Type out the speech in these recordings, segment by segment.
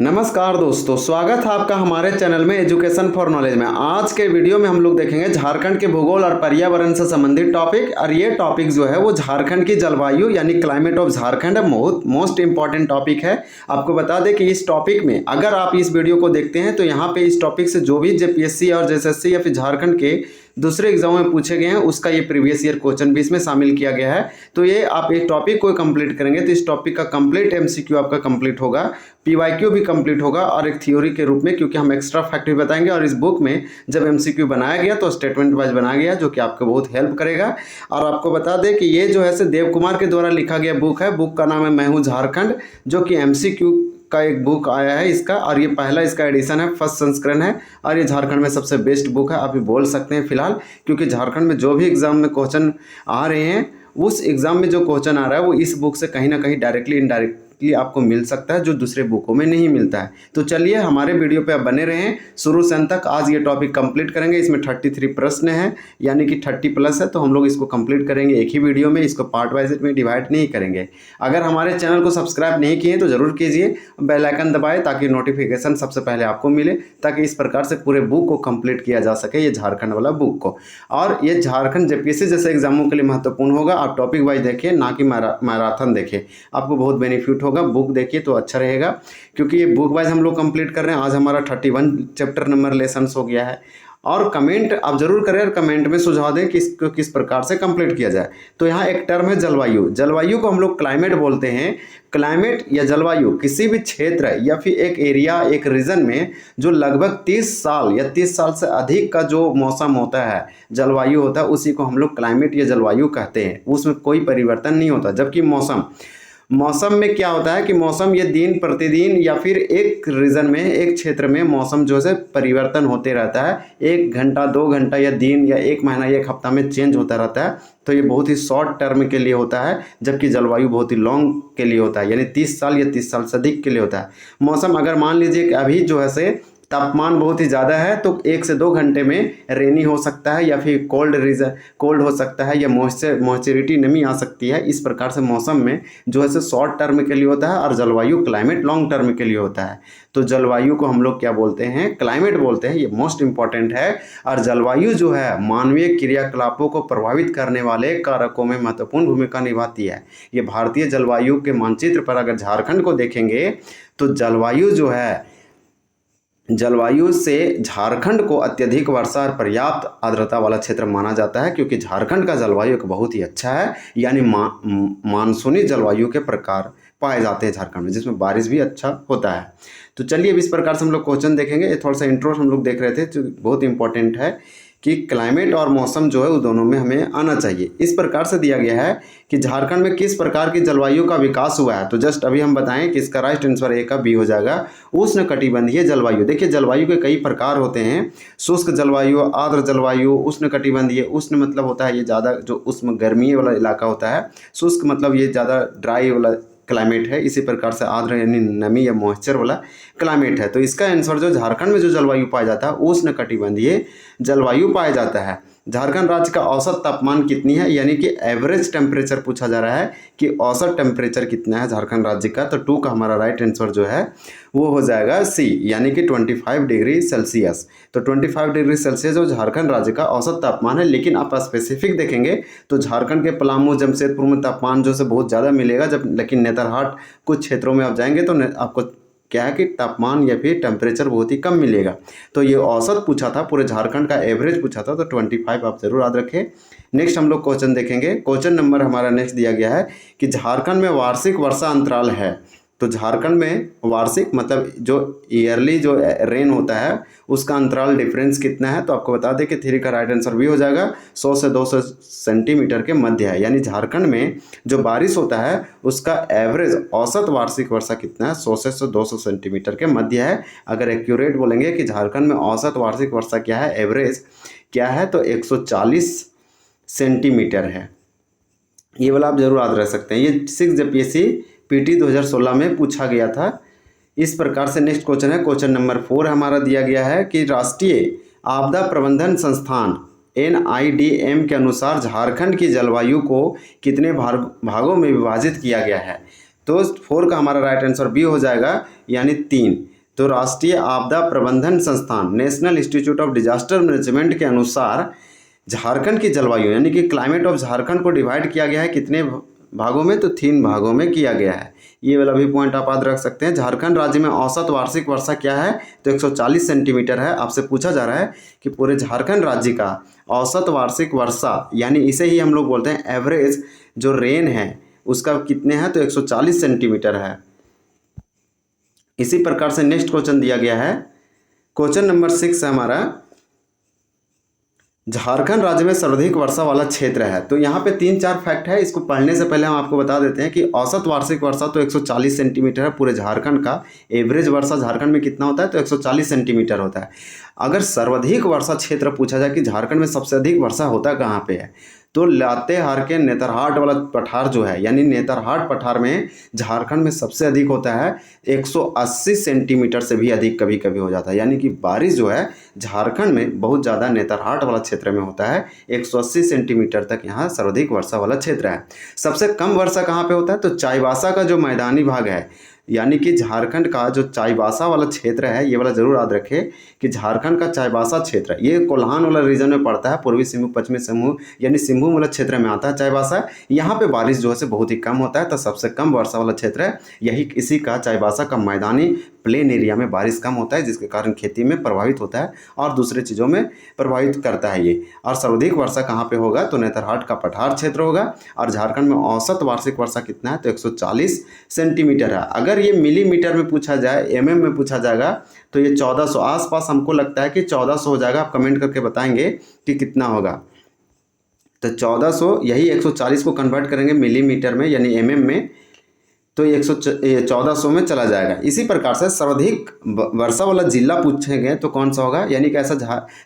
नमस्कार दोस्तों, स्वागत है आपका हमारे चैनल में एजुकेशन फॉर नॉलेज में। आज के वीडियो में हम लोग देखेंगे झारखंड के भूगोल और पर्यावरण से संबंधित टॉपिक। और ये टॉपिक जो है वो झारखंड की जलवायु यानी क्लाइमेट ऑफ झारखंड है। मोस्ट इंपॉर्टेंट टॉपिक है। आपको बता दें कि इस टॉपिक में अगर आप इस वीडियो को देखते हैं तो यहाँ पे इस टॉपिक से जो भी जेपीएससी और जेएसएससी या फिर झारखंड के दूसरे एग्जाम में पूछे गए हैं उसका ये प्रीवियस ईयर क्वेश्चन भी इसमें शामिल किया गया है। तो ये आप एक टॉपिक को कंप्लीट करेंगे तो इस टॉपिक का कंप्लीट एमसीक्यू आपका कंप्लीट होगा, पीवाईक्यू भी कंप्लीट होगा और एक थ्योरी के रूप में, क्योंकि हम एक्स्ट्रा फैक्ट भी बताएंगे। और इस बुक में जब एमसीक्यू बनाया गया तो स्टेटमेंट वाइज बनाया गया जो कि आपको बहुत हेल्प करेगा। और आपको बता दें कि ये जो है देव कुमार के द्वारा लिखा गया बुक है। बुक का नाम है मैं हूँ झारखंड, जो कि एमसीक्यू का एक बुक आया है इसका। और ये पहला इसका एडिशन है, फर्स्ट संस्करण है। और ये झारखंड में सबसे बेस्ट बुक है, आप भी बोल सकते हैं फिलहाल, क्योंकि झारखंड में जो भी एग्जाम में क्वेश्चन आ रहे हैं उस एग्जाम में जो क्वेश्चन आ रहा है वो इस बुक से कहीं ना कहीं डायरेक्टली इनडायरेक्टली आपको मिल सकता है, जो दूसरे बुकों में नहीं मिलता है। तो चलिए हमारे वीडियो पे आप बने रहें शुरू से अंत तक। आज ये टॉपिक कंप्लीट करेंगे। इसमें 33 प्रश्न हैं, यानी कि 30+ है। तो हम लोग इसको कंप्लीट करेंगे एक ही वीडियो में, इसको पार्ट वाइज में डिवाइड नहीं करेंगे। अगर हमारे चैनल को सब्सक्राइब नहीं किए तो ज़रूर कीजिए, बेल आइकन दबाएं ताकि नोटिफिकेशन सबसे पहले आपको मिले, ताकि इस प्रकार से पूरे बुक को कंप्लीट किया जा सके, ये झारखंड वाला बुक को। और ये झारखंड जेपीएससी जैसे एग्जामों के लिए महत्वपूर्ण होगा। आप टॉपिक वाइज देखिए, ना कि मैराथन देखिए, आपको बहुत बेनिफिट होगा। बुक देखिए तो अच्छा रहेगा, क्योंकि ये बुक वाइज हम लोग कंप्लीट कर रहे हैं। आज हमारा 31 चैप्टर नंबर लेसन्स हो गया है। और कमेंट आप जरूर करें और कमेंट में सुझाव दें कि इसको किस प्रकार से कंप्लीट किया जाए। तो यहाँ एक टर्म है जलवायु। जलवायु को हम लोग क्लाइमेट बोलते हैं। क्लाइमेट या जलवायु किसी भी क्षेत्र या फिर एक एरिया, एक रीजन में जो लगभग 30 साल या 30 साल से अधिक का जो मौसम होता है, जलवायु होता है, उसी को हम लोग क्लाइमेट या जलवायु कहते हैं। उसमें कोई परिवर्तन नहीं होता। जबकि मौसम में क्या होता है कि मौसम ये दिन प्रतिदिन या फिर एक रीजन में, एक क्षेत्र में मौसम जो है परिवर्तन होते रहता है। 1 घंटा 2 घंटा या दिन या 1 महीना 1 हफ्ता में चेंज होता रहता है। तो ये बहुत ही शॉर्ट टर्म के लिए होता है, जबकि जलवायु बहुत ही लॉन्ग के लिए होता है, यानी 30 साल या 30 साल से अधिक के लिए होता है। मौसम अगर मान लीजिए कि अभी जो है से तापमान बहुत ही ज़्यादा है तो 1 से 2 घंटे में रेनी हो सकता है, या फिर कोल्ड हो सकता है, या मॉइस्चरिटी नमी आ सकती है। इस प्रकार से मौसम में जो है शॉर्ट टर्म के लिए होता है और जलवायु क्लाइमेट लॉन्ग टर्म के लिए होता है। तो जलवायु को हम लोग क्या बोलते हैं? क्लाइमेट बोलते हैं। ये मोस्ट इंपॉर्टेंट है। और जलवायु जो है मानवीय क्रियाकलापों को प्रभावित करने वाले कारकों में महत्वपूर्ण भूमिका निभाती है। ये भारतीय जलवायु के मानचित्र पर अगर झारखंड को देखेंगे तो जलवायु जो है, जलवायु से झारखंड को अत्यधिक वर्षा और पर्याप्त आर्द्रता वाला क्षेत्र माना जाता है, क्योंकि झारखंड का जलवायु एक बहुत ही अच्छा है। यानी मानसूनी जलवायु के प्रकार पाए जाते हैं झारखंड में, जिसमें बारिश भी अच्छा होता है। तो चलिए अब इस प्रकार से हम लोग क्वेश्चन देखेंगे। थोड़ा सा इंट्रो हम लोग देख रहे थे जो बहुत इंपॉर्टेंट है कि क्लाइमेट और मौसम जो है उस दोनों में हमें आना चाहिए। इस प्रकार से दिया गया है कि झारखंड में किस प्रकार की जलवायु का विकास हुआ है। तो जस्ट अभी हम बताएं कि इसका राइट आंसर ए का बी हो जाएगा, उष्णकटिबंधीय जलवायु। देखिए जलवायु के कई प्रकार होते हैं, शुष्क जलवायु, आर्द्र जलवायु, उष्णकटिबंधीय। उष्ण मतलब होता है ये ज़्यादा जो उष्ण गर्मी वाला इलाका होता है, शुष्क मतलब ये ज़्यादा ड्राई वाला क्लाइमेट है। इसी प्रकार से आर्द्र यानी नमी या मॉइस्चर वाला क्लाइमेट है। तो इसका आंसर जो झारखंड में जो जलवायु पाया जाता है उष्णकटिबंधीय जलवायु पाया जाता है। झारखंड राज्य का औसत तापमान कितनी है, यानी कि एवरेज टेम्परेचर पूछा जा रहा है कि औसत टेम्परेचर कितना है झारखंड राज्य का। तो 2 का हमारा राइट आंसर जो है वो हो जाएगा सी, यानी कि 25 डिग्री सेल्सियस। तो 25 डिग्री सेल्सियस जो झारखंड राज्य का औसत तापमान है। लेकिन आप स्पेसिफिक देखेंगे तो झारखंड के पलामू जमशेदपुर में तापमान जो है बहुत ज़्यादा मिलेगा, लेकिन नेतरहाट कुछ क्षेत्रों में आप जाएंगे तो आपको क्या है कि तापमान या फिर टेम्परेचर बहुत ही कम मिलेगा। तो ये औसत पूछा था, पूरे झारखंड का एवरेज पूछा था, तो 25 आप जरूर याद रखें। नेक्स्ट हम लोग क्वेश्चन देखेंगे। क्वेश्चन नंबर हमारा नेक्स्ट दिया गया है कि झारखंड में वार्षिक वर्षा अंतराल है। तो झारखंड में वार्षिक मतलब जो ईयरली जो रेन होता है उसका अंतराल डिफरेंस कितना है। तो आपको बता दें कि 3 का राइट आंसर भी हो जाएगा, 100 से 200 सेंटीमीटर के मध्य है। यानी झारखंड में जो बारिश होता है उसका एवरेज औसत वार्षिक वर्षा कितना है, 100 से 200 सेंटीमीटर के मध्य है। अगर एक्यूरेट बोलेंगे कि झारखंड में औसत वार्षिक वर्षा क्या है, एवरेज क्या है, तो 140 सेंटीमीटर है। ये वाला आप जरूर याद रख सकते हैं। ये 6 जेपीएससी पीटी 2016 में पूछा गया था। इस प्रकार से नेक्स्ट क्वेश्चन है, क्वेश्चन नंबर 4 हमारा दिया गया है कि राष्ट्रीय आपदा प्रबंधन संस्थान NIDM के अनुसार झारखंड की जलवायु को कितने भागों में विभाजित किया गया है। तो 4 का हमारा राइट आंसर बी हो जाएगा, यानी 3। तो राष्ट्रीय आपदा प्रबंधन संस्थान national institute of disaster management के अनुसार झारखंड की जलवायु यानी कि क्लाइमेट ऑफ झारखंड को डिवाइड किया गया है कितने भागों में, तो 3 भागों में किया गया है। ये वाला भी पॉइंट आप याद रख सकते हैं। झारखंड राज्य में औसत वार्षिक वर्षा क्या है, तो 140 सेंटीमीटर है। आपसे पूछा जा रहा है कि पूरे झारखंड राज्य का औसत वार्षिक वर्षा यानी इसे ही हम लोग बोलते हैं एवरेज जो रेन है उसका कितने हैं, तो 140 सेंटीमीटर है। इसी प्रकार से नेक्स्ट क्वेश्चन दिया गया है, क्वेश्चन नंबर 6 है हमारा, झारखंड राज्य में सर्वाधिक वर्षा वाला क्षेत्र है। तो यहाँ पे 3-4 फैक्ट है, इसको पढ़ने से पहले हम आपको बता देते हैं कि औसत वार्षिक वर्षा तो 140 सेंटीमीटर है पूरे झारखंड का। एवरेज वर्षा झारखंड में कितना होता है, तो 140 सेंटीमीटर होता है। अगर सर्वाधिक वर्षा क्षेत्र पूछा जाए कि झारखंड में सबसे अधिक वर्षा होता कहाँ पे है, तो लातेहार के नेतरहाट वाला पठार जो है, यानी नेतरहाट पठार में झारखंड में सबसे अधिक होता है। 180 सेंटीमीटर से भी अधिक कभी कभी हो जाता है, यानी कि बारिश जो है झारखंड में बहुत ज़्यादा नेतरहाट वाला क्षेत्र में होता है। 180 सेंटीमीटर तक यहाँ सर्वाधिक वर्षा वाला क्षेत्र है। सबसे कम वर्षा कहाँ पे होता है, तो चाईबासा का जो मैदानी भाग है, यानी कि झारखंड का जो चाईबासा वाला क्षेत्र है, ये वाला जरूर याद रखें कि झारखंड का चाईबासा क्षेत्र ये कोल्हान वाला रीजन में पड़ता है, पूर्वी सिंहभूम पश्चिमी सिंहभूम यानी सिंहभूम वाला क्षेत्र में आता है चाईबासा। यहाँ पे बारिश जो है से बहुत ही कम होता है, तो सबसे कम वर्षा वाला क्षेत्र है यही इसी का चाईबासा का मैदानी प्लेन एरिया में बारिश कम होता है, जिसके कारण खेती में प्रभावित होता है और दूसरे चीज़ों में प्रभावित करता है ये। और सर्वाधिक वर्षा कहाँ पे होगा, तो नेतरहाट का पठार क्षेत्र होगा। और झारखंड में औसत वार्षिक वर्षा कितना है, तो 140 सेंटीमीटर है। अगर ये मिलीमीटर में पूछा जाए, एमएम में पूछा जाएगा, तो ये 1400 आसपास हमको लगता है कि 1400 हो जाएगा। आप कमेंट करके बताएंगे कि कितना होगा। तो 1400 यही 140 को कन्वर्ट करेंगे मिलीमीटर में यानी एमएम में, तो ये 1400 में चला जाएगा। इसी प्रकार से सर्वाधिक वर्षा वाला जिला पूछेंगे तो कौन सा होगा, यानी कि ऐसा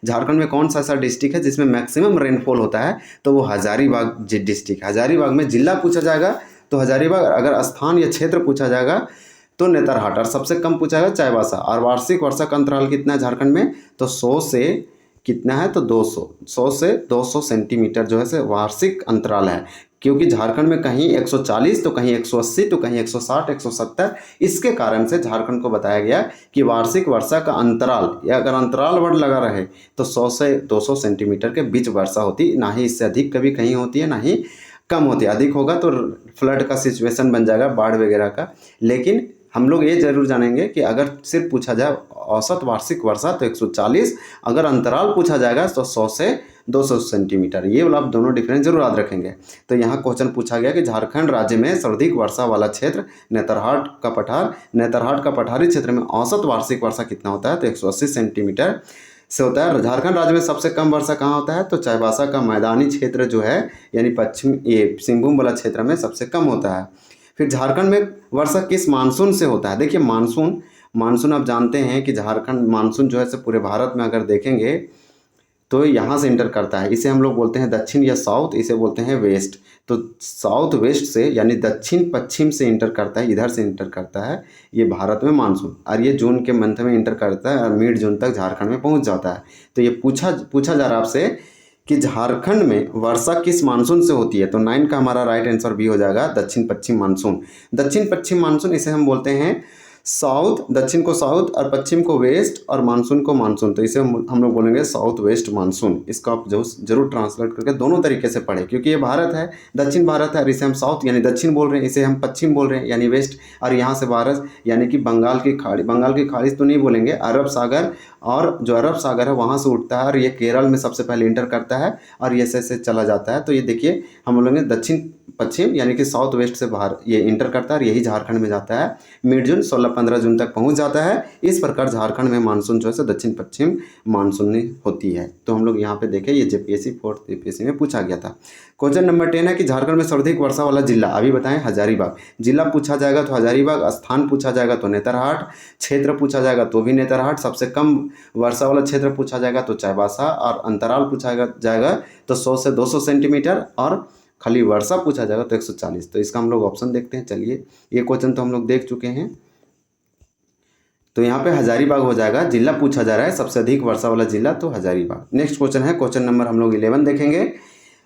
झारखंड में कौन सा ऐसा डिस्ट्रिक्ट है जिसमें मैक्सिमम रेनफॉल होता है, तो वो हजारीबाग डिस्ट्रिक्ट। हजारीबाग में जिला पूछा जाएगा तो हजारीबाग, अगर स्थान या क्षेत्र पूछा जाएगा तो नेतरहाट, और सबसे कम पूछा जाएगा चाईबासा। और वार्षिक वर्षा का अंतराल कितना है झारखंड में, तो 100 से कितना है, तो 200, 100 से 200 सेंटीमीटर जो है से वार्षिक अंतराल है। क्योंकि झारखंड में कहीं 140 तो कहीं 180 तो कहीं 160 170, इसके कारण से झारखंड को बताया गया कि वार्षिक वर्षा का अंतराल, या अगर अंतराल वर्ड लगा रहे तो 100 से 200 सेंटीमीटर के बीच वर्षा होती, ना ही इससे अधिक कभी कहीं होती है ना ही कम होती है। अधिक होगा तो फ्लड का सिचुएशन बन जाएगा, बाढ़ वगैरह का। लेकिन हम लोग ये जरूर जानेंगे कि अगर सिर्फ पूछा जाए औसत वार्षिक वर्षा तो 140, अगर अंतराल पूछा जाएगा तो 100 से 200 सेंटीमीटर। ये वाला आप दोनों डिफरेंस जरूर याद रखेंगे। तो यहाँ क्वेश्चन पूछा गया कि झारखंड राज्य में सर्वाधिक वर्षा वाला क्षेत्र नेतरहाट का पठार, नेतरहाट का पठारी क्षेत्र में औसत वार्षिक वर्षा कितना होता है, तो 180 सेंटीमीटर से होता है। झारखंड राज्य में सबसे कम वर्षा कहाँ होता है, तो चाईबासा का मैदानी क्षेत्र जो है यानी पश्चिम ये सिंहभूम वाला क्षेत्र में सबसे कम होता है। फिर झारखंड में वर्षा किस मानसून से होता है, देखिए मानसून आप जानते हैं कि झारखंड मानसून जो है से पूरे भारत में अगर देखेंगे तो यहाँ से इंटर करता है। इसे हम लोग बोलते हैं दक्षिण या साउथ, इसे बोलते हैं वेस्ट। तो साउथ वेस्ट से यानी दक्षिण पश्चिम से इंटर करता है, इधर से इंटर करता है ये भारत में मानसून, और ये जून के मंथ में इंटर करता है और मिड जून तक झारखंड में पहुँच जाता है। तो ये पूछा जा रहा है आपसे कि झारखंड में वर्षा किस मानसून से होती है, तो 9 का हमारा राइट आंसर भी हो जाएगा दक्षिण पश्चिम मानसून। दक्षिण पश्चिम मानसून इसे हम बोलते हैं साउथ, दक्षिण को साउथ और पश्चिम को वेस्ट और मानसून को मानसून, तो इसे हम लोग बोलेंगे साउथ वेस्ट मानसून। इसको आप जरूर ट्रांसलेट करके दोनों तरीके से पढ़ें, क्योंकि ये भारत है, दक्षिण भारत है, और इसे हम साउथ यानी दक्षिण बोल रहे हैं, इसे हम पश्चिम बोल रहे हैं यानी वेस्ट। और यहाँ से भारत यानी कि बंगाल की खाड़ी तो नहीं बोलेंगे, अरब सागर, और जो अरब सागर है वहाँ से उठता है और ये केरल में सबसे पहले इंटर करता है और ये ऐसे चला जाता है। तो ये देखिए हम बोलेंगे दक्षिण पश्चिम यानी कि साउथ वेस्ट से बाहर ये इंटर करता है और यही झारखंड में जाता है। मिड जून 16-15 जून तक पहुंच जाता है। इस प्रकार झारखंड में मानसून जो है दक्षिण पश्चिम मानसून होती है। तो हम लोग यहाँ पे देखें, ये जेपीएससी 4th यूपीएससी में पूछा गया था। क्वेश्चन नंबर 10 है कि झारखंड में सर्वाधिक वर्षा वाला जिला, अभी बताएं हजारीबाग। जिला पूछा जाएगा तो हजारीबाग, स्थान पूछा जाएगा तो नेतरहाट, क्षेत्र पूछा जाएगा तो भी नेतरहाट, सबसे कम वर्षा वाला क्षेत्र पूछा जाएगा तो चाईबासा, और अंतराल पूछा जाएगा तो 100 से 200 सेंटीमीटर, और खाली वर्षा पूछा जाएगा तो 140। तो इसका हम लोग ऑप्शन देखते हैं। चलिए, ये क्वेश्चन तो हम लोग देख चुके हैं, तो यहाँ पे हजारीबाग हो जाएगा। जिला पूछा जा रहा है सबसे अधिक वर्षा वाला जिला, तो हजारीबाग। नेक्स्ट क्वेश्चन है क्वेश्चन नंबर हम लोग 11 देखेंगे।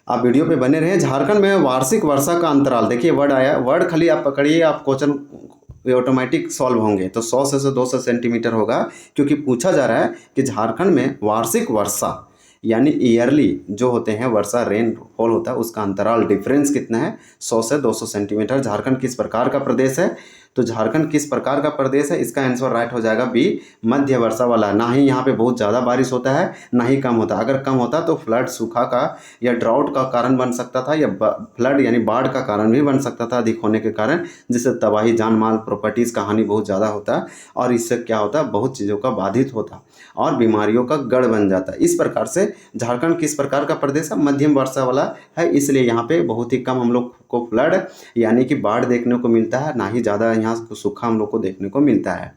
आप वीडियो पे बने रहें। झारखंड में वार्षिक वर्षा का अंतराल, देखिए वर्ड आया, वर्ड खाली आप पकड़िए, आप क्वेश्चन ऑटोमेटिक सॉल्व होंगे। तो 100 से 200 सेंटीमीटर होगा, क्योंकि पूछा जा रहा है कि झारखंड में वार्षिक वर्षा यानी ईयरली जो होते हैं वर्षा रेनफॉल होता है उसका अंतराल डिफरेंस कितना है, 100 से 200 सेंटीमीटर। झारखंड किस प्रकार का प्रदेश है, तो झारखंड किस प्रकार का प्रदेश है, इसका आंसर राइट हो जाएगा बी, मध्य वर्षा वाला। ना ही यहाँ पे बहुत ज़्यादा बारिश होता है, ना ही कम होता। अगर कम होता तो फ्लड, सूखा का या ड्राउट का कारण बन सकता था, या फ्लड यानी बाढ़ का कारण भी बन सकता था अधिक होने के कारण, जिससे तबाही, जान माल, प्रॉपर्टीज़ का हानि बहुत ज़्यादा होता, और इससे क्या होता, बहुत चीज़ों का बाधित होता और बीमारियों का गढ़ बन जाता। इस प्रकार से झारखंड किस प्रकार का प्रदेश है, मध्यम वर्षा वाला है, इसलिए यहाँ पे बहुत ही कम हम लोग को फ्लड यानी कि बाढ़ देखने को मिलता है, ना ही ज़्यादा यहाँ सूखा हम लोग को देखने को मिलता है।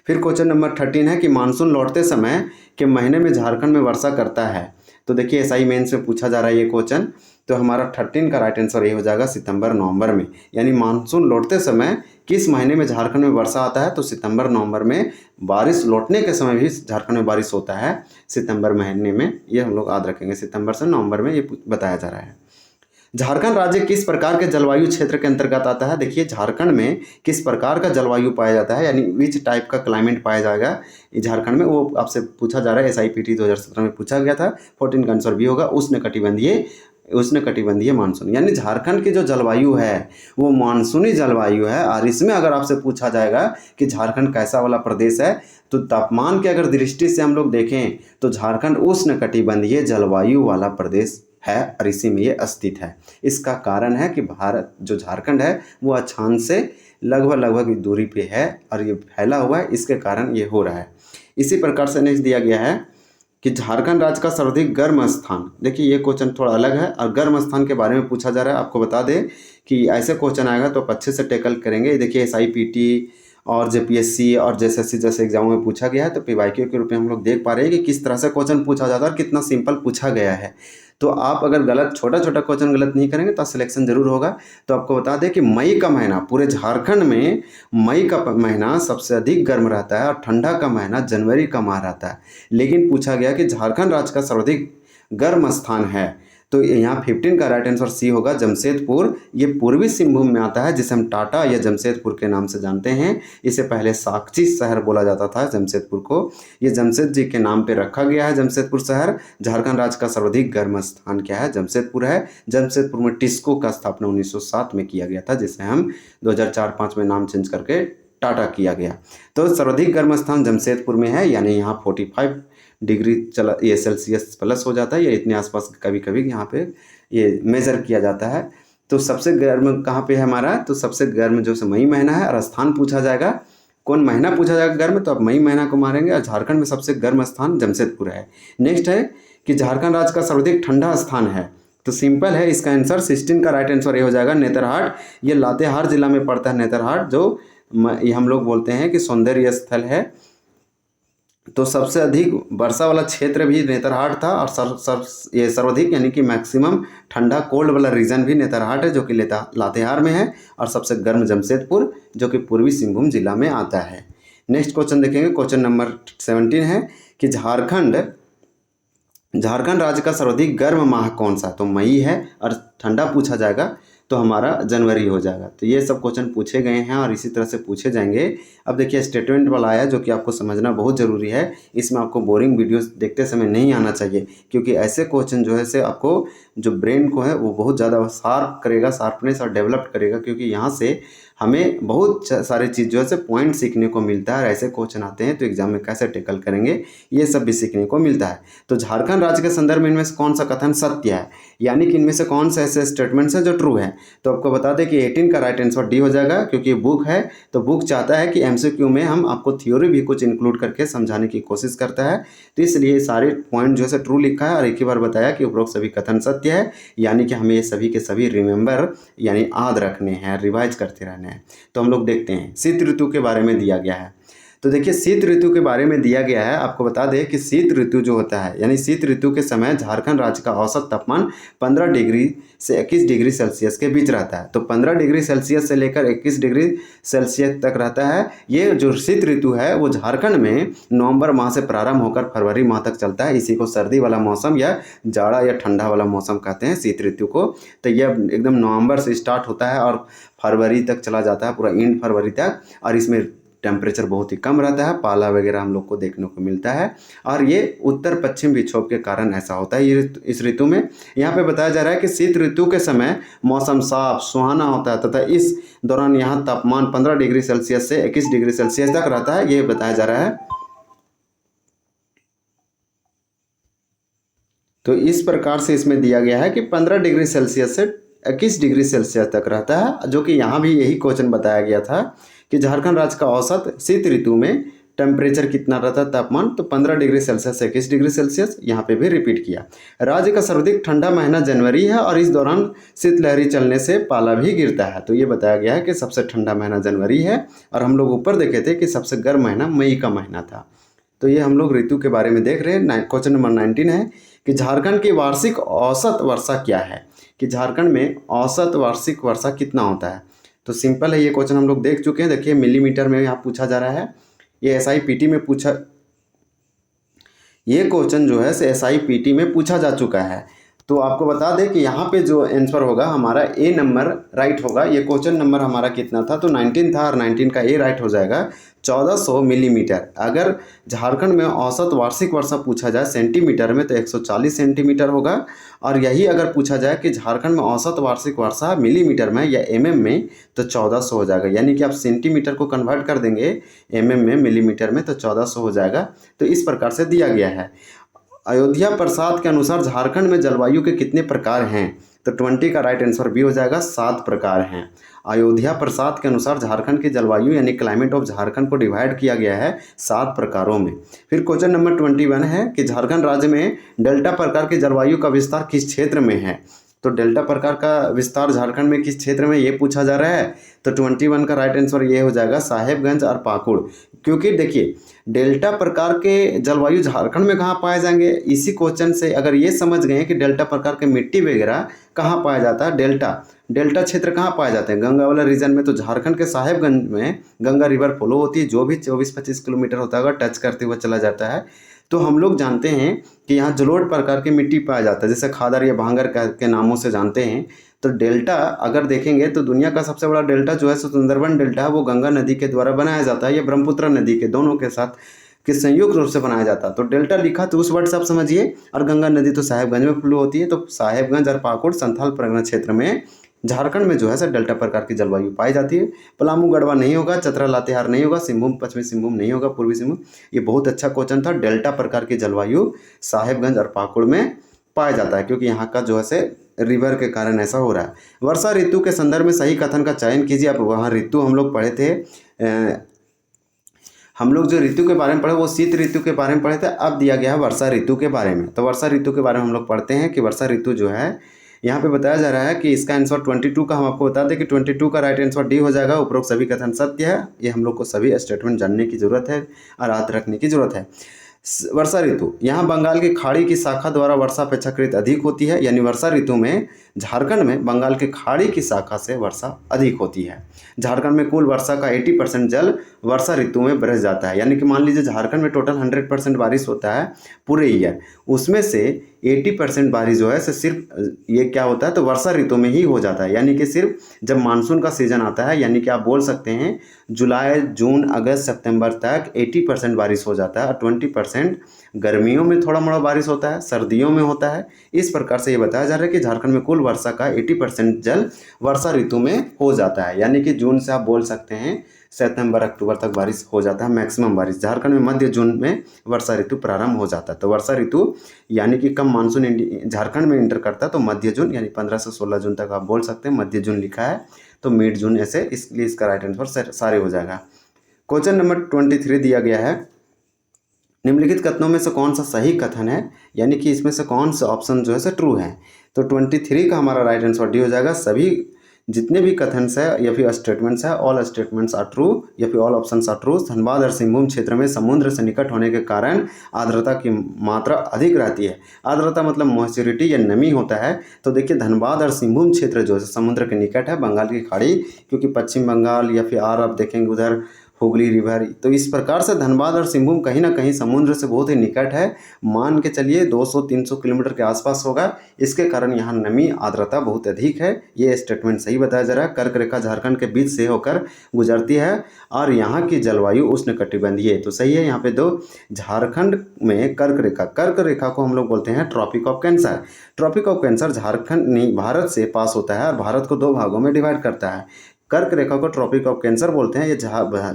फिर क्वेश्चन नंबर 13 है कि मानसून लौटते समय के महीने में झारखंड में वर्षा करता है। तो देखिए एसआई मेंस में पूछा जा रहा है ये क्वेश्चन, तो हमारा 13 का राइट आंसर ये हो जाएगा सितंबर नवंबर में। यानी मानसून लौटते समय किस महीने में झारखंड में वर्षा आता है, तो सितंबर नवंबर में। बारिश लौटने के समय भी झारखंड में बारिश होता है सितंबर महीने में, ये हम लोग याद रखेंगे, सितंबर से नवंबर में ये बताया जा रहा है। झारखंड राज्य किस प्रकार के जलवायु क्षेत्र के अंतर्गत आता है, देखिए झारखंड में किस प्रकार का जलवायु पाया जाता है, यानी विच टाइप का क्लाइमेट पाया जाएगा झारखंड में, वो आपसे पूछा जा रहा है। SIPT 2017 में पूछा गया था। 14 का आंसर भी होगा, उष्णकटिबंधीय मानसून। यानी झारखंड की जो जलवायु है वो मानसूनी जलवायु है। और इसमें अगर आपसे पूछा जाएगा कि झारखंड कैसा वाला प्रदेश है, तो तापमान के अगर दृष्टि से हम लोग देखें तो झारखंड उष्णकटिबंधीय जलवायु वाला प्रदेश है, और इसी में ये स्थित है। इसका कारण है कि भारत जो झारखंड है वो अक्षांश से लगभग दूरी पे है और ये फैला हुआ है, इसके कारण ये हो रहा है। इसी प्रकार से नेक्स्ट दिया गया है कि झारखंड राज्य का सर्वाधिक गर्म स्थान। देखिए ये क्वेश्चन थोड़ा अलग है और गर्म स्थान के बारे में पूछा जा रहा है। आपको बता दें कि ऐसे क्वेश्चन आएगा तो आप अच्छे से टैकल करेंगे। देखिए SIPT और JPSC और JSSC जैसे एग्जामों में पूछा गया है, तो PYQ के रूप में हम लोग देख पा रहे हैं कि किस तरह से क्वेश्चन पूछा जाता है और कितना सिंपल पूछा गया है। तो आप अगर गलत छोटा क्वेश्चन गलत नहीं करेंगे तो सिलेक्शन जरूर होगा। तो आपको बता दें कि मई का महीना, पूरे झारखंड में मई का महीना सबसे अधिक गर्म रहता है और ठंडा का महीना जनवरी का माह रहता है। लेकिन पूछा गया कि झारखंड राज्य का सर्वाधिक गर्म स्थान है, तो यहाँ 15 का राइट आंसर सी होगा, जमशेदपुर। ये पूर्वी सिंहभूम में आता है, जिसे हम टाटा या जमशेदपुर के नाम से जानते हैं। इसे पहले साक्षी शहर बोला जाता था जमशेदपुर को, ये जमशेद जी के नाम पे रखा गया है जमशेदपुर शहर। झारखंड राज्य का सर्वाधिक गर्म स्थान क्या है, जमशेदपुर है। जमशेदपुर में टिस्को का स्थापना 1907 में किया गया था, जिसे हम 2004-05 में नाम चेंज करके टाटा किया गया। तो सर्वाधिक गर्म स्थान जमशेदपुर में है, यानी यहाँ 45 डिग्री ये सेल्सियस प्लस हो जाता है, या इतने आसपास कभी कभी यहाँ पे ये मेज़र किया जाता है। तो सबसे गर्म कहाँ पे है हमारा, तो सबसे गर्म जो मई महीना है। और स्थान पूछा जाएगा, कौन महीना पूछा जाएगा गर्म, तो आप मई महीना को मारेंगे। और झारखंड में सबसे गर्म स्थान जमशेदपुर है। नेक्स्ट है कि झारखंड राज्य का सर्वाधिक ठंडा स्थान है, तो सिंपल है इसका आंसर 16 का राइट आंसर ये हो जाएगा नेतरहाट। ये लातेहार जिला में पड़ता है नेतरहाट, जो ये हम लोग बोलते हैं कि सौंदर्य स्थल है। तो सबसे अधिक वर्षा वाला क्षेत्र भी नेतरहाट था, और ये सर्वाधिक यानी कि मैक्सिमम ठंडा कोल्ड वाला रीजन भी नेतरहाट है, जो कि लातेहार में है। और सबसे गर्म जमशेदपुर, जो कि पूर्वी सिंहभूम जिला में आता है। नेक्स्ट क्वेश्चन देखेंगे, क्वेश्चन नंबर 17 है कि झारखंड राज्य का सर्वाधिक गर्म माह कौन सा, तो मई है। और ठंडा पूछा जाएगा तो हमारा जनवरी हो जाएगा। तो ये सब क्वेश्चन पूछे गए हैं और इसी तरह से पूछे जाएंगे। अब देखिए स्टेटमेंट वाला आया, जो कि आपको समझना बहुत ज़रूरी है। इसमें आपको बोरिंग वीडियोस देखते समय नहीं आना चाहिए, क्योंकि ऐसे क्वेश्चन जो है से आपको जो ब्रेन को है वो बहुत ज़्यादा शार्प करेगा, शार्पनेस और डेवलप करेगा, क्योंकि यहाँ से हमें बहुत सारी चीज़ जो है से पॉइंट सीखने को मिलता है। और ऐसे क्वेश्चन आते हैं तो एग्जाम में कैसे टैकल करेंगे ये सब भी सीखने को मिलता है। तो झारखंड राज्य के संदर्भ में इनमें से कौन सा कथन सत्य है, यानी कि इनमें से कौन से ऐसे स्टेटमेंट्स हैं जो ट्रू है। तो आपको बता दें कि 18 का राइट आंसर डी हो जाएगा, क्योंकि बुक है तो बुक चाहता है कि MCQ में हम आपको थ्योरी भी कुछ इंक्लूड करके समझाने की कोशिश करता है। तो इसलिए सारे पॉइंट जो है ट्रू लिखा है और एक ही बार बताया कि उपरोक्त सभी कथन सत्य है, यानी कि हमें ये सभी के सभी रिमेंबर यानी याद रखने हैं, रिवाइज करते रहने हैं। तो हम लोग देखते हैं शीत ऋतु के बारे में दिया गया है। तो देखिए शीत ऋतु के बारे में दिया गया है। आपको बता दें कि शीत ऋतु जो होता है यानी शीत ऋतु के समय झारखंड राज्य का औसत तापमान 15 डिग्री से 21 डिग्री सेल्सियस के बीच रहता है। तो 15 डिग्री सेल्सियस से लेकर 21 डिग्री सेल्सियस तक रहता है। ये जो शीत ऋतु है वो झारखंड में नवंबर माह से प्रारंभ होकर फरवरी माह तक चलता है। इसी को सर्दी वाला मौसम या जाड़ा या ठंडा वाला मौसम कहते हैं शीत ऋतु को। तो यह एकदम नवंबर से स्टार्ट होता है और फरवरी तक चला जाता है, पूरा एंड फरवरी तक। और इसमें टेम्परेचर बहुत ही कम रहता है, पाला वगैरह हम लोग को देखने को मिलता है। और ये उत्तर पश्चिम विक्षोभ के कारण ऐसा होता है ये इस ऋतु में। यहाँ पे बताया जा रहा है कि शीत ऋतु के समय मौसम साफ सुहाना होता है तथा इस दौरान यहाँ तापमान 15 डिग्री सेल्सियस से 21 डिग्री सेल्सियस तक रहता है, ये बताया जा रहा है। तो इस प्रकार से इसमें दिया गया है कि 15 डिग्री सेल्सियस से 21 डिग्री सेल्सियस तक रहता है, जो कि यहाँ भी यही क्वेश्चन बताया गया था कि झारखंड राज्य का औसत शीत ऋतु में टेम्परेचर कितना रहता है तापमान, तो 15 डिग्री सेल्सियस से 21 डिग्री सेल्सियस, यहाँ पे भी रिपीट किया। राज्य का सर्वाधिक ठंडा महीना जनवरी है और इस दौरान शीतलहरी चलने से पाला भी गिरता है। तो ये बताया गया है कि सबसे ठंडा महीना जनवरी है और हम लोग ऊपर देखे थे कि सबसे गर्म महीना मई का महीना था। तो ये हम लोग ऋतु के बारे में देख रहे हैं। क्वेश्चन नंबर 19 है कि झारखंड की वार्षिक औसत वर्षा क्या है, कि झारखंड में औसत वार्षिक वर्षा कितना होता है। तो सिंपल है, ये क्वेश्चन हम लोग देख चुके हैं। देखिए मिलीमीटर में यहाँ पूछा जा रहा है, ये SIPT में पूछा, ये क्वेश्चन जो है SIPT में पूछा जा चुका है। तो आपको बता दें कि यहाँ पे जो आंसर होगा हमारा ए नंबर राइट होगा। ये क्वेश्चन नंबर हमारा कितना था, तो 19 था और 19 का ए राइट हो जाएगा 1400 मिलीमीटर। अगर झारखंड में औसत वार्षिक वर्षा पूछा जाए सेंटीमीटर में तो 140 सेंटीमीटर होगा। और यही अगर पूछा जाए कि झारखंड में औसत वार्षिक वर्षा मिलीमीटर में या MM में तो 1400 हो जाएगा। यानी कि आप सेंटीमीटर को कन्वर्ट कर देंगे MM में मिलीमीटर में तो 1400 हो जाएगा। तो इस प्रकार से दिया गया है। अयोध्या प्रसाद के अनुसार झारखंड में जलवायु के कितने प्रकार हैं, तो 20 का राइट आंसर बी हो जाएगा, 7 प्रकार हैं। अयोध्या प्रसाद के अनुसार झारखंड की जलवायु यानी क्लाइमेट ऑफ झारखंड को डिवाइड किया गया है 7 प्रकारों में। फिर क्वेश्चन नंबर 21 है कि झारखंड राज्य में डेल्टा प्रकार की जलवायु का विस्तार किस क्षेत्र में है। तो डेल्टा प्रकार का विस्तार झारखंड में किस क्षेत्र में, ये पूछा जा रहा है। तो 21 का राइट आंसर ये हो जाएगा साहेबगंज और पाकुड़। क्योंकि देखिए डेल्टा प्रकार के जलवायु झारखंड में कहाँ पाए जाएंगे, इसी क्वेश्चन से अगर ये समझ गए कि डेल्टा प्रकार के मिट्टी वगैरह कहाँ पाया जाता है, डेल्टा क्षेत्र कहाँ पाए जाते हैं, गंगा वाला रीजन में। तो झारखंड के साहेबगंज में गंगा रिवर फ्लो होती है, जो भी 24-25 किलोमीटर होता होगा टच करते हुए चला जाता है। तो हम लोग जानते हैं कि यहाँ जलोढ़ प्रकार की मिट्टी पाया जाता है, जैसे खादर या भांगर के नामों से जानते हैं। तो डेल्टा अगर देखेंगे तो दुनिया का सबसे बड़ा डेल्टा जो है सुंदरबन डेल्टा है, वो गंगा नदी के द्वारा बनाया जाता है या ब्रह्मपुत्र नदी के दोनों के साथ कि संयुक्त रूप से बनाया जाता है। तो डेल्टा लिखा तो उस वर्ड से आप समझिए। और गंगा नदी तो साहेबगंज में फ्लो होती है। तो साहेबगंज और पाकुड़ संथाल परगना क्षेत्र में झारखंड में जो है सर डेल्टा प्रकार की जलवायु पाई जाती है। पलामू गढ़वा नहीं होगा, चतरा लातेहार नहीं होगा, सिंहभूम पश्चिमी सिंहभूम नहीं होगा, पूर्वी सिंहभूम। ये बहुत अच्छा क्वेश्चन था। डेल्टा प्रकार की जलवायु साहेबगंज और पाकुड़ में पाया जाता है, क्योंकि यहाँ का जो है से रिवर के कारण ऐसा हो रहा है। वर्षा ऋतु के संदर्भ में सही कथन का चयन कीजिए। अब वहाँ ऋतु हम लोग पढ़े थे, हम लोग जो ऋतु के बारे में पढ़े वो शीत ऋतु के बारे में पढ़े थे। अब दिया गया है वर्षा ऋतु के बारे में। तो वर्षा ऋतु के बारे में हम लोग पढ़ते हैं कि वर्षा ऋतु जो है यहाँ पे बताया जा रहा है कि इसका आंसर 22 का हम आपको बता दें कि 22 का राइट आंसर डी हो जाएगा। उपरोक्त सभी कथन सत्य है। ये हम लोग को सभी स्टेटमेंट जानने की जरूरत है और याद रखने की जरूरत है। वर्षा ऋतु यहाँ बंगाल की खाड़ी की शाखा द्वारा वर्षा अपेक्षाकृत अधिक होती है। यानी वर्षा ऋतु में झारखंड में बंगाल की खाड़ी की शाखा से वर्षा अधिक होती है। झारखंड में कुल वर्षा का 80% जल वर्षा ऋतु में बरस जाता है। यानी कि मान लीजिए झारखंड में टोटल 100% बारिश होता है पूरे ईयर, उसमें से 80% बारिश जो है सिर्फ ये क्या होता है तो वर्षा ऋतु में ही हो जाता है। यानी कि सिर्फ जब मानसून का सीजन आता है, यानी कि आप बोल सकते हैं जुलाई जून अगस्त सितंबर तक 80% बारिश हो जाता है और 20% गर्मियों में थोड़ा मोड़ा बारिश होता है, सर्दियों में होता है। इस प्रकार से ये बताया जा रहा है कि झारखंड में कुल वर्षा का 80% जल वर्षा ऋतु में हो जाता है। यानी कि जून से आप बोल सकते हैं सितंबर अक्टूबर तक बारिश हो जाता है, मैक्सिमम बारिश। झारखंड में मध्य जून में वर्षा ऋतु प्रारंभ हो जाता है। तो वर्षा ऋतु यानी कि कम मानसून झारखंड में इंटर करता है तो मध्य जून यानी 15 से 16 जून तक आप बोल सकते हैं। मध्य जून लिखा है तो मिड जून ऐसे, इसलिए इसका राइट आंसर सारे हो जाएगा। क्वेश्चन नंबर 23 दिया गया है, निम्नलिखित कथनों में से कौन सा सही कथन है, यानी कि इसमें से कौन सा ऑप्शन जो है ट्रू है। तो 23 का हमारा राइट आंसर डी हो जाएगा। सभी जितने भी कथन है या फिर स्टेटमेंट्स है, ऑल स्टेटमेंट्स आर ट्रू या फिर all options are true. Dhanbad और सिंहभूम क्षेत्र में समुद्र से निकट होने के कारण आर्द्रता की मात्रा अधिक रहती है। आर्द्रता मतलब मॉइस्चरिटी या नमी होता है। तो देखिए धनबाद और सिंहभूम क्षेत्र जो है समुद्र के निकट है, बंगाल की खाड़ी, क्योंकि पश्चिम बंगाल या फिर आप देखेंगे उधर हुगली रिवर, तो इस प्रकार से धनबाद और सिंहभूम कहीं ना कहीं समुद्र से बहुत ही निकट है। मान के चलिए 200-300 किलोमीटर के आसपास होगा। इसके कारण यहाँ नमी आर्द्रता बहुत अधिक है। ये स्टेटमेंट सही बताया जा रहा है। कर्क रेखा झारखंड के बीच से होकर गुजरती है और यहाँ की जलवायु उष्णकटिबंधीय है, तो सही है यहाँ पे दो। झारखंड में कर्क रेखा को हम लोग बोलते हैं tropic of cancer. Tropic of cancer Jharkhand नहीं भारत से पास होता है और भारत को 2 भागों में डिवाइड करता है। कर्क रेखा को ट्रॉपिक ऑफ कैंसर बोलते हैं। ये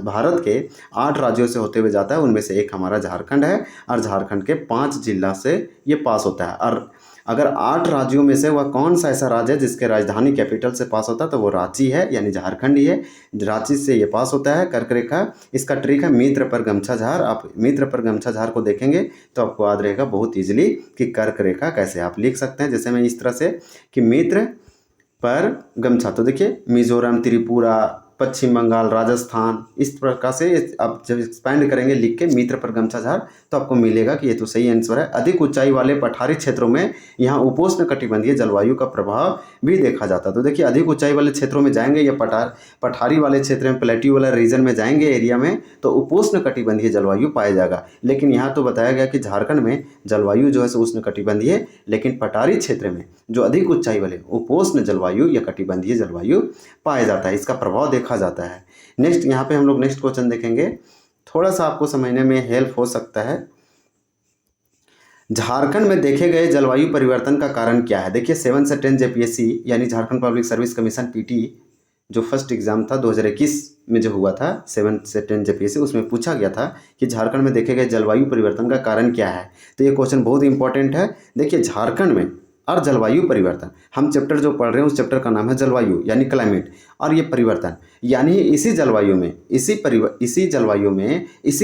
भारत के 8 राज्यों से होते हुए जाता है, उनमें से एक हमारा झारखंड है और झारखंड के 5 जिला से ये पास होता है। और अगर 8 राज्यों में से वह कौन सा ऐसा राज्य है जिसके राजधानी कैपिटल से पास होता है, तो वो रांची है, यानी झारखंड ही है। रांची से ये पास होता है कर्क रेखा। इसका ट्रिक है मित्र पर गमछा झार। आप मित्र पर गमछा झार को देखेंगे तो आपको याद रहेगा बहुत ईजिली कि कर्क रेखा कैसे आप लिख सकते हैं। जैसे मैं इस तरह से कि मित्र पर गमछा, तो देखिए मिजोरम, त्रिपुरा, पश्चिम बंगाल, राजस्थान, इस प्रकार से आप जब एक्सपैंड करेंगे लिख के मित्र पर गमछा झार तो आपको मिलेगा कि ये तो सही आंसर है। अधिक ऊंचाई वाले पठारी क्षेत्रों में यहाँ उपोष्ण कटिबंधीय जलवायु का प्रभाव भी देखा जाता है। तो देखिए अधिक ऊंचाई वाले क्षेत्रों में जाएंगे या पठारी वाले क्षेत्र में, प्लेट्यू वाला रीजन में जाएंगे एरिया में, तो उपोष्ण कटिबंधीय जलवायु पाया जाएगा। लेकिन यहाँ तो बताया गया कि झारखंड में जलवायु जो है उष्ण कटिबंधीय, लेकिन पठारी क्षेत्र में जो अधिक ऊंचाई वाले उपोष्ण जलवायु या कटिबंधीय जलवायु पाया जाता है, इसका प्रभाव देखा जाता है। नेक्स्ट यहाँ पे हम लोग नेक्स्ट क्वेश्चन देखेंगे, थोड़ा सा आपको समझने में हेल्प हो सकता है। झारखंड में देखे गए जलवायु परिवर्तन का कारण क्या है? देखिए 7 से 10 जेपीएससी यानी Jharkhand public service commission PT जो फर्स्ट एग्जाम था 2021 में जो हुआ था 7 से 10 जेपीएससी, उसमें पूछा गया था कि झारखंड में देखे गए जलवायु परिवर्तन का कारण क्या है। तो ये क्वेश्चन बहुत इंपॉर्टेंट है। देखिए झारखंड में और जलवायु परिवर्तन, हम चैप्टर जो पढ़ रहे हैं उस चैप्टर का नाम है जलवायु यानी क्लाइमेट, और ये परिवर्तन यानी इसी जलवायु में इसी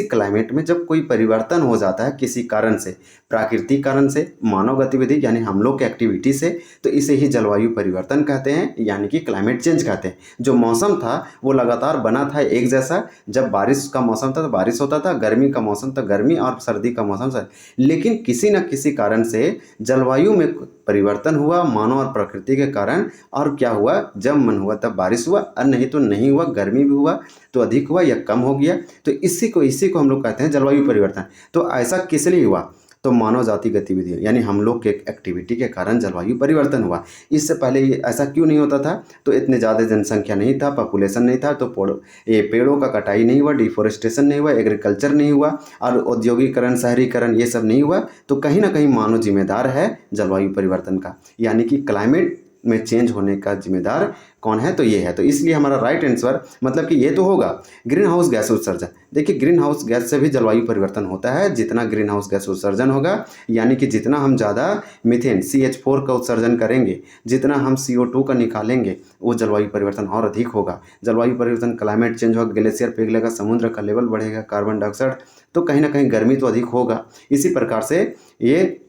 क्लाइमेट में जब कोई परिवर्तन हो जाता है किसी कारण से, प्राकृतिक कारण से, मानव गतिविधि यानी हम लोग के एक्टिविटी से, तो इसे ही जलवायु परिवर्तन कहते हैं यानी कि क्लाइमेट चेंज कहते हैं। जो मौसम था वो लगातार बना था एक जैसा। जब बारिश का मौसम था तो बारिश होता था, गर्मी का मौसम था गर्मी, और सर्दी का मौसम सर्दी। लेकिन किसी न किसी कारण से जलवायु में परिवर्तन हुआ मानव और प्रकृति के कारण, और क्या हुआ, जब मन हुआ तब बारिश हुआ और नहीं तो नहीं हुआ, गर्मी भी हुआ तो अधिक हुआ या कम हो गया। तो इसी को हम लोग कहते हैं जलवायु परिवर्तन। तो ऐसा किस लिए हुआ? तो मानव जाति गतिविधि यानी हम लोग के एक्टिविटी के कारण जलवायु परिवर्तन हुआ। इससे पहले ये ऐसा क्यों नहीं होता था? तो इतने ज़्यादा जनसंख्या नहीं था, पॉपुलेशन नहीं था, तो ये पेड़ों का कटाई नहीं हुआ, डिफोरेस्टेशन नहीं हुआ, एग्रीकल्चर नहीं हुआ और औद्योगिकरण, शहरीकरण ये सब नहीं हुआ। तो कहीं ना कहीं मानव जिम्मेदार है जलवायु परिवर्तन का, यानी कि क्लाइमेट में चेंज होने का जिम्मेदार कौन है? तो ये है। तो इसलिए हमारा राइट आंसर मतलब कि ये तो होगा ग्रीन हाउस गैस उत्सर्जन। देखिए ग्रीन हाउस गैस से भी जलवायु परिवर्तन होता है। जितना ग्रीन हाउस गैस उत्सर्जन होगा, यानी कि जितना हम ज़्यादा मीथेन CH4 का उत्सर्जन करेंगे, जितना हम CO2 का निकालेंगे, वो जलवायु परिवर्तन और अधिक होगा। जलवायु परिवर्तन, क्लाइमेट चेंज होगा, ग्लेशियर पिघलेगा, समुद्र का लेवल बढ़ेगा, कार्बन डाइऑक्साइड, तो कहीं ना कहीं गर्मी तो अधिक होगा। इसी प्रकार से ये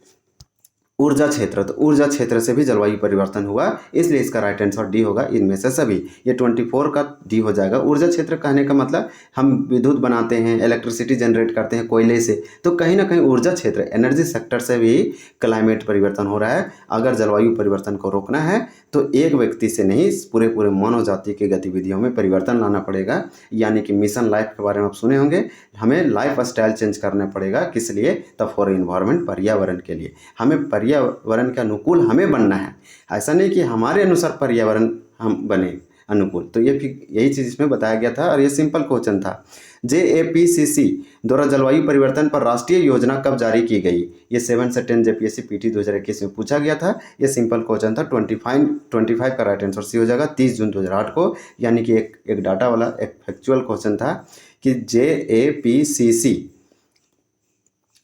ऊर्जा क्षेत्र, तो ऊर्जा क्षेत्र से भी जलवायु परिवर्तन हुआ, इसलिए इसका राइट आंसर डी होगा इनमें से सभी। ये 24 का डी हो जाएगा। ऊर्जा क्षेत्र कहने का मतलब हम विद्युत बनाते हैं, इलेक्ट्रिसिटी जनरेट करते हैं कोयले से, तो कहीं ना कहीं ऊर्जा क्षेत्र, एनर्जी सेक्टर से भी क्लाइमेट परिवर्तन हो रहा है। अगर जलवायु परिवर्तन को रोकना है तो एक व्यक्ति से नहीं, पूरे मानव जाति की गतिविधियों में परिवर्तन लाना पड़ेगा। यानी कि मिशन लाइफ के बारे में आप सुने होंगे, हमें लाइफ स्टाइल चेंज करना पड़ेगा। किस लिए? तो फॉर इन्वायरमेंट, पर्यावरण के लिए। हमें पर्यावरण के अनुकूल हमें बनना है, ऐसा नहीं कि हमारे अनुसार पर्यावरण हम बने अनुकूल। तो ये यही चीज़ इसमें बताया गया था और ये सिंपल क्वेश्चन था। JAPCC द्वारा जलवायु परिवर्तन पर राष्ट्रीय योजना कब जारी की गई? ये 7 से 10 जेपीएससी पीटी 2021 में पूछा गया था। ये सिंपल क्वेश्चन था। 25 का राइट आंसर सी हो जाएगा 30 जून 2008 को, यानी कि एक डाटा वाला एक फैक्चुअल क्वेश्चन था कि JAPCC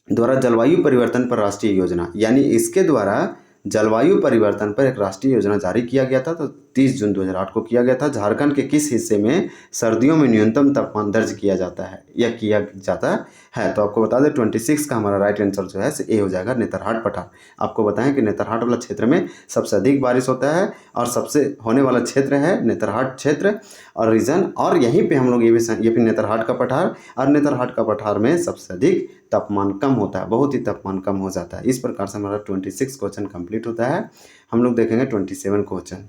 द्वारा जलवायु परिवर्तन पर राष्ट्रीय योजना, यानी इसके द्वारा जलवायु परिवर्तन पर एक राष्ट्रीय योजना जारी किया गया था। तो 30 जून 2008 को किया गया था। झारखंड के किस हिस्से में सर्दियों में न्यूनतम तापमान दर्ज किया जाता है या किया जाता है? तो आपको बता दें 26 का हमारा राइट आंसर जो है ए हो जाएगा, नेतरहाट पठार। आपको बताएं कि नेतरहाट वाला क्षेत्र में सबसे अधिक बारिश होता है और सबसे होने वाला क्षेत्र है नेतरहाट क्षेत्र और रीजन, और यहीं पे हम लोग ये भी नेतरहाट का पठार, और नेतरहाट का पठार में सबसे अधिक तापमान कम होता है, बहुत ही तापमान कम हो जाता है। इस प्रकार से हमारा 26 क्वेश्चन कंप्लीट होता है। हम लोग देखेंगे 27 क्वेश्चन।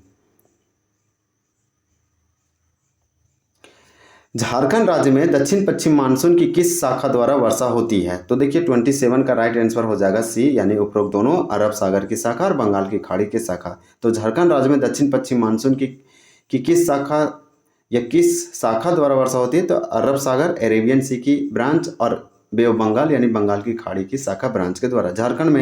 झारखंड राज्य में दक्षिण पश्चिम मानसून की किस शाखा द्वारा वर्षा होती है? तो देखिए 27 का राइट आंसर हो जाएगा सी, यानी उपरोक्त दोनों, अरब सागर की शाखा और बंगाल की खाड़ी की शाखा। तो झारखंड राज्य में दक्षिण पश्चिम मानसून की किस शाखा या किस शाखा द्वारा वर्षा होती है? तो अरब सागर, अरेबियन सी की ब्रांच और बे ऑफ बंगाल यानी बंगाल की खाड़ी की शाखा ब्रांच के द्वारा। झारखंड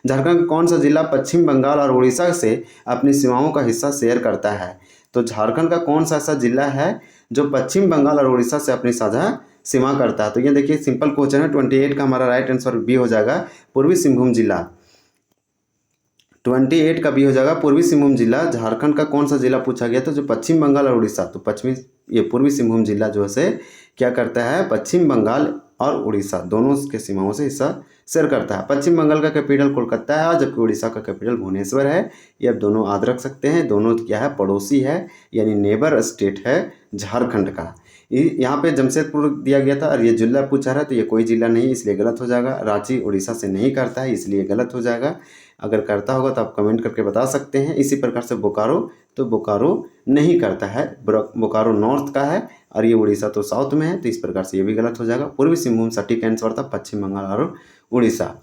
का कौन सा जिला पश्चिम बंगाल और उड़ीसा से अपनी सीमाओं का हिस्सा शेयर करता है? तो झारखंड का कौन सा ऐसा जिला है जो पश्चिम बंगाल और उड़ीसा से अपनी साझा सीमा करता है? तो ये देखिए सिंपल क्वेश्चन है। 28 का हमारा राइट आंसर बी हो जाएगा, पूर्वी सिंहभूम जिला। 28 का बी हो जाएगा, पूर्वी सिंहभूम जिला। झारखंड का कौन सा जिला पूछा गया? तो जो पश्चिम बंगाल और उड़ीसा, तो पूर्वी सिंहभूम जिला जो है क्या करता है? पश्चिम बंगाल और उड़ीसा दोनों के सीमाओं से हिस्सा शेयर करता है। पश्चिम बंगाल का कैपिटल कोलकाता है, जबकि उड़ीसा का कैपिटल भुवनेश्वर है। ये अब दोनों याद रख सकते हैं। दोनों क्या है? पड़ोसी है, यानी नेबर स्टेट है झारखंड का। यहाँ पे जमशेदपुर दिया गया था और ये जिला पूछा रहा है, तो ये कोई जिला नहीं, इसलिए गलत हो जाएगा। रांची उड़ीसा से नहीं करता है, इसलिए गलत हो जाएगा। अगर करता होगा तो आप कमेंट करके बता सकते हैं। इसी प्रकार से बोकारो, तो बोकारो नहीं करता है, बोकारो नॉर्थ का है और ये उड़ीसा तो साउथ में है, तो इस प्रकार से ये भी गलत हो जाएगा। पूर्वी सिंहभूम सटीक आंसर था, पश्चिम बंगाल और उड़ीसा।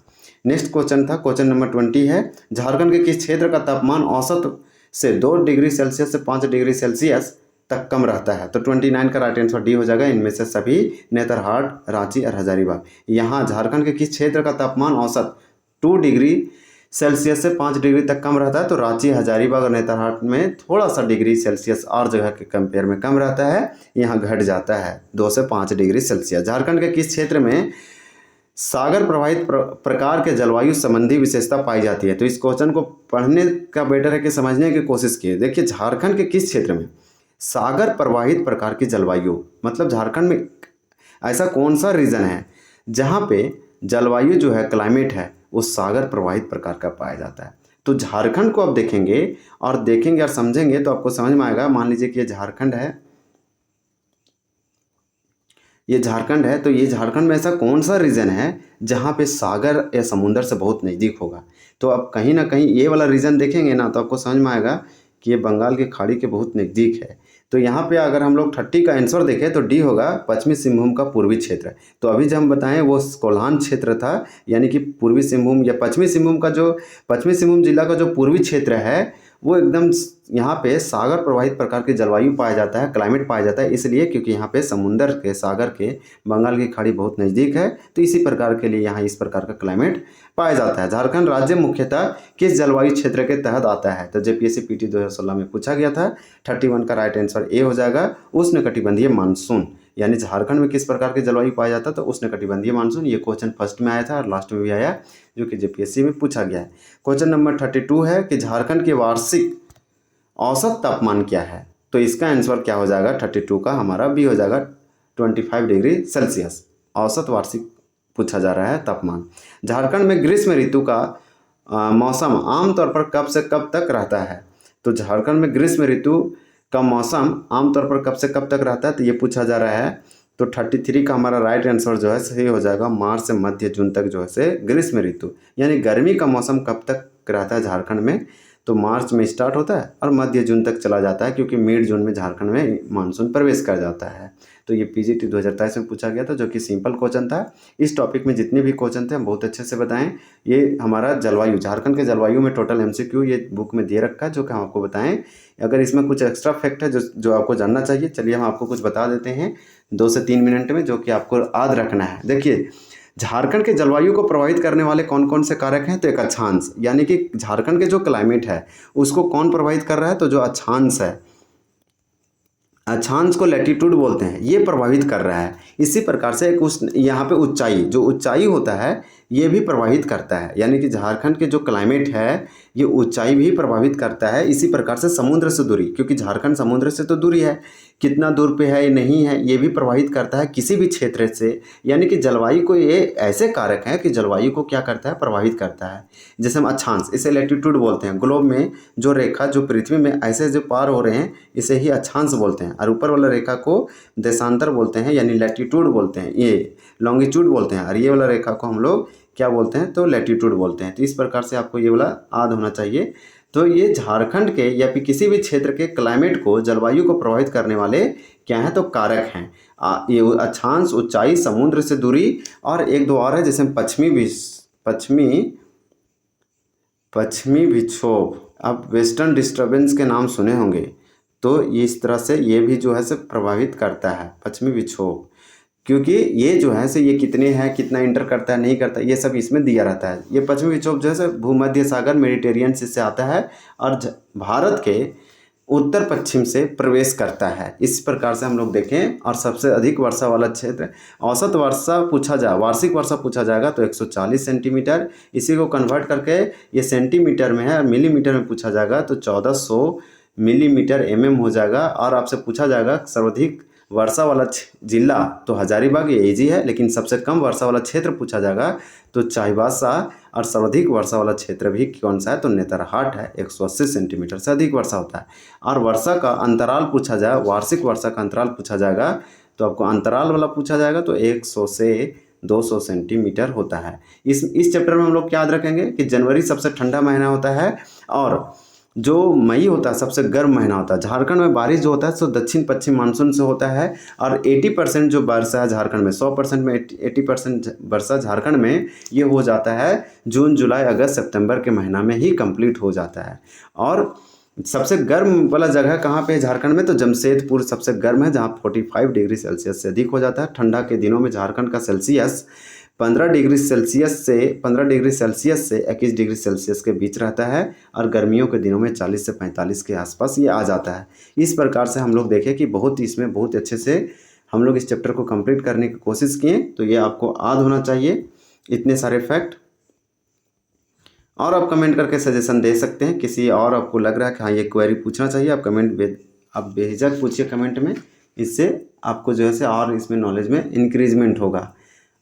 नेक्स्ट क्वेश्चन था, क्वेश्चन नंबर 20 है, झारखंड के किस क्षेत्र का तापमान औसत से 2 डिग्री सेल्सियस से 5 डिग्री सेल्सियस तक कम रहता है? तो 29 का राइट आंसर डी हो जाएगा। इनमें से सभी नेतरहाट, रांची और हजारीबाग। यहाँ झारखंड के किस क्षेत्र का तापमान औसत 2 डिग्री सेल्सियस से 5 डिग्री तक कम रहता है? तो रांची, हजारीबाग और नेतरहाट में थोड़ा सा डिग्री सेल्सियस और जगह के कंपेयर में कम रहता है, यहाँ घट जाता है 2 से 5 डिग्री सेल्सियस। झारखंड के किस क्षेत्र में सागर प्रवाहित प्रकार के जलवायु संबंधी विशेषता पाई जाती है? तो इस क्वेश्चन को पढ़ने का बेटर है कि समझने की कोशिश कीजिए। देखिए झारखंड के किस क्षेत्र में सागर प्रवाहित प्रकार की जलवायु, मतलब झारखंड में ऐसा कौन सा रीजन है जहाँ पे जलवायु जो है, क्लाइमेट है, वो सागर प्रवाहित प्रकार का पाया जाता है? तो झारखंड को आप देखेंगे और समझेंगे तो आपको समझ में आएगा। मान लीजिए कि ये झारखंड है, ये झारखंड है, तो ये झारखंड में ऐसा कौन सा रीजन है जहाँ पे सागर या समुंदर से बहुत नज़दीक होगा? तो आप कहीं ना कहीं ये वाला रीजन देखेंगे ना, तो आपको समझ में आएगा कि ये बंगाल की खाड़ी के बहुत नज़दीक है। तो यहाँ पे अगर हम लोग 30 का आंसर देखें तो डी होगा, पश्चिमी सिंहभूम का पूर्वी क्षेत्र। तो अभी जब हम बताएं वो कोल्हान क्षेत्र था, यानी कि पूर्वी सिंहभूम या पश्चिमी सिंहभूम जिला का जो पूर्वी क्षेत्र है वो एकदम यहाँ पे सागर प्रवाहित प्रकार की जलवायु पाया जाता है, क्लाइमेट पाया जाता है, इसलिए क्योंकि यहाँ पे समुंदर के, सागर के, बंगाल की खाड़ी बहुत नज़दीक है, तो इसी प्रकार के लिए यहाँ इस प्रकार का क्लाइमेट पाया जाता है। झारखंड राज्य मुख्यतः किस जलवायु क्षेत्र के तहत आता है? तो जेपीएससी पीटी 2016 में पूछा गया था। 31 का राइट आंसर ए हो जाएगा, उष्णकटिबंधीय मानसून। यानी झारखंड में किस प्रकार की जलवायु पाया जाता है? तो उष्णकटिबंधीय मानसून। ये क्वेश्चन फर्स्ट में आया था और लास्ट में भी आया, जो कि जेपीएससी में पूछा गया है। क्वेश्चन नंबर 32 है कि झारखंड के वार्षिक औसत तापमान क्या है? तो इसका आंसर क्या हो जाएगा? 32 का हमारा बी हो जाएगा, 25 डिग्री सेल्सियस औसत वार्षिक पूछा जा रहा है तापमान। झारखंड में ग्रीष्म ऋतु का मौसम आमतौर पर कब से कब तक रहता है? तो झारखंड में ग्रीष्म ऋतु का मौसम आमतौर पर कब से कब तक रहता है, तो ये पूछा जा रहा है। तो 33 का हमारा राइट आंसर जो है सही हो जाएगा, मार्च से मध्य जून तक जो है ग्रीष्म ऋतु, यानी गर्मी का मौसम कब तक रहता है झारखंड में? तो मार्च में स्टार्ट होता है और मध्य जून तक चला जाता है, क्योंकि मिड जून में झारखंड में मानसून प्रवेश कर जाता है। तो ये पीजीटी 2023 में पूछा गया था, जो कि सिंपल क्वेश्चन था। इस टॉपिक में जितने भी क्वेश्चन थे हम बहुत अच्छे से बताएं। ये हमारा जलवायु, झारखंड के जलवायु में टोटल एमसीक्यू ये बुक में दे रखा है, जो कि हम आपको बताएं। अगर इसमें कुछ एक्स्ट्रा फैक्ट है जो आपको जानना चाहिए, चलिए हम आपको कुछ बता देते हैं 2 से 3 मिनट में, जो कि आपको याद रखना है। देखिए झारखंड के जलवायु को प्रभावित करने वाले कौन कौन से कारक हैं? तो एक अक्षांश, यानी कि झारखंड के जो क्लाइमेट है उसको कौन प्रभावित कर रहा है? तो जो अक्षांश है, अक्षांश को लैटिट्यूड बोलते हैं, ये प्रभावित कर रहा है। इसी प्रकार से एक उस यहाँ पे ऊंचाई, जो ऊंचाई होता है ये भी प्रभावित करता है, यानी कि झारखंड के जो क्लाइमेट है ये ऊंचाई भी प्रभावित करता है। इसी प्रकार से समुद्र से दूरी, क्योंकि झारखंड समुद्र से तो दूरी है, कितना दूर पे है नहीं है ये भी प्रभावित करता है किसी भी क्षेत्र से। यानी कि जलवायु को, ये ऐसे कारक हैं कि जलवायु को क्या करता है, प्रभावित करता है। जैसे हम अक्षांश, इसे लैटिट्यूड बोलते हैं। ग्लोब में जो रेखा जो पृथ्वी में ऐसे जो पार हो रहे हैं इसे ही अक्षांश बोलते हैं, और ऊपर वाला रेखा को देशांतर बोलते हैं यानी लैटिट्यूड बोलते हैं, ये लॉन्गिट्यूड बोलते हैं, और ये वाला रेखा को हम लोग क्या बोलते हैं, तो लैटिट्यूड बोलते हैं। तो इस प्रकार से आपको ये वाला याद होना चाहिए। तो ये झारखंड के या फिर किसी भी क्षेत्र के क्लाइमेट को, जलवायु को प्रभावित करने वाले क्या हैं, तो कारक हैं। ये अक्षांश, ऊंचाई, समुद्र से दूरी, और एक दो और है जैसे पश्चिमी विक्षोभ। आप वेस्टर्न डिस्टर्बेंस के नाम सुने होंगे, तो इस तरह से ये भी जो है से प्रभावित करता है पश्चिमी विक्षोभ, क्योंकि ये जो है से ये कितने हैं, कितना इंटर करता है नहीं करता, ये सब इसमें दिया रहता है। ये पश्चिमी विक्षोभ जो है से भूमध्य सागर, मेडिटेरियन से आता है और भारत के उत्तर पश्चिम से प्रवेश करता है। इस प्रकार से हम लोग देखें, और सबसे अधिक वर्षा वाला क्षेत्र, औसत वर्षा पूछा जाए, वार्षिक वर्षा पूछा जाएगा तो 140 सेंटीमीटर। इसी को कन्वर्ट करके ये सेंटीमीटर में है और मिलीमीटर में पूछा जाएगा तो 1400 मिलीमीटर हो जाएगा। और आपसे पूछा जाएगा सर्वाधिक वर्षा वाला जिला, तो हजारीबाग ये इजी है, लेकिन सबसे कम वर्षा वाला क्षेत्र पूछा जाएगा तो चाईबासा, और सर्वाधिक वर्षा वाला क्षेत्र भी कौन सा है, तो नेतरहाट है, 180 सेंटीमीटर से अधिक वर्षा होता है। और वर्षा का अंतराल पूछा जाए, वार्षिक वर्षा का अंतराल पूछा जाएगा तो आपको अंतराल वाला पूछा जाएगा तो 100 से 200 सेंटीमीटर होता है। इस चैप्टर में हम लोग क्या याद रखेंगे कि जनवरी सबसे ठंडा महीना होता है, और जो मई होता है सबसे गर्म महीना होता है। झारखंड में बारिश जो होता है सो दक्षिण पश्चिम मानसून से होता है, और 80% जो वर्षा है झारखंड में, 100% में 80% वर्षा झारखंड में ये हो जाता है जून, जुलाई, अगस्त, सितंबर के महीना में ही कंप्लीट हो जाता है। और सबसे गर्म वाला जगह कहाँ पे है झारखंड में, तो जमशेदपुर सबसे गर्म है, जहाँ 45 डिग्री सेल्सियस से अधिक हो जाता है। ठंडा के दिनों में झारखंड का सेल्सियस 15 डिग्री सेल्सियस से 21 डिग्री सेल्सियस के बीच रहता है, और गर्मियों के दिनों में 40 से 45 के आसपास ये आ जाता है। इस प्रकार से हम लोग देखें कि इसमें बहुत अच्छे से हम लोग इस चैप्टर को कंप्लीट करने की कोशिश किए। तो ये आपको याद होना चाहिए इतने सारे फैक्ट। और आप कमेंट करके सजेशन दे सकते हैं, किसी और आपको लग रहा है कि हाँ ये क्वेरी पूछना चाहिए, आप बेझिझक पूछिए कमेंट में, इससे आपको जो है से और इसमें नॉलेज में इंक्रीजमेंट होगा।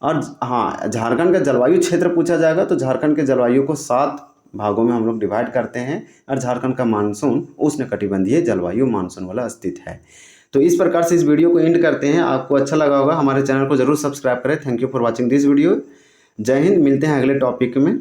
और हाँ, झारखंड का जलवायु क्षेत्र पूछा जाएगा तो झारखंड के जलवायु को 7 भागों में हम लोग डिवाइड करते हैं, और झारखंड का मानसून उष्णकटिबंधीय जलवायु मानसून वाला स्थित है। तो इस प्रकार से इस वीडियो को एंड करते हैं। आपको अच्छा लगा होगा, हमारे चैनल को जरूर सब्सक्राइब करें। Thank you for watching this video. जय हिंद, मिलते हैं अगले टॉपिक में।